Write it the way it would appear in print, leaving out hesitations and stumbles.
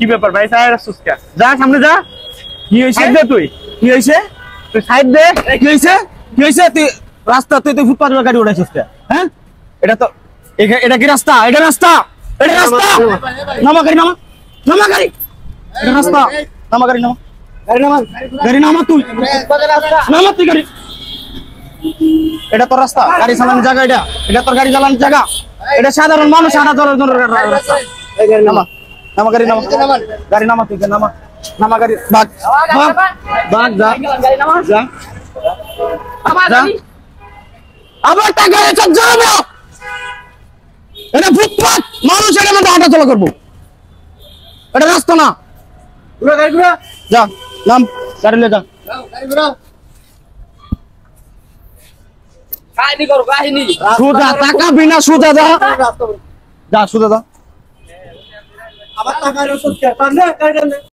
কি ব্যাপার ভাই সাইড আসছিস কে? যা সামনে যা। কি হইছে? সাইড দে তুই। কি হইছে? তুই সাইড দে। কি হইছে? কি হইছে? তুই রাস্তা তুই ফুটপাতের গাড়ি উড়াইছিস কে? হ্যাঁ? এটা কি রাস্তা? এটা রাস্তা। এটা রাস্তা। নামা গাড়ি নামা। নামা গাড়ি। এটা রাস্তা। নামা গাড়ি নামা। গাড়ি নামা। গাড়ি নামা তুই। নামা তুই গাড়ি। এটা তোর রাস্তা, গাড়ি চালানোর জায়গা এটা। এটা তোর গাড়ি চালানোর জায়গা। এটা সাধারণ মানুষ হাঁটা চলার জন্য রাস্তা। এই গাড়ি নামা। নামা গাড়ি নামা। গাড়ি নামা তুই নামা। নামা গাড়ি ভাগ। ভাগ। ভাগ যা। যা। যা। আবার টাকা এসে যাবো। এটা ফুটপাত, মানুষ এর মধ্যে হাঁটা চলা করবো। এটা রাস্তা না। ঘুরে গাড়ি ঘুরে। যা, নাম গাড়ি লে যা। গাড়ি ঘুরাও। কাহিনী করো কাহিনী। সুদা টাকা বিনা সুদা যা। যা সুদা যা। আবার টাকা রসদ কে?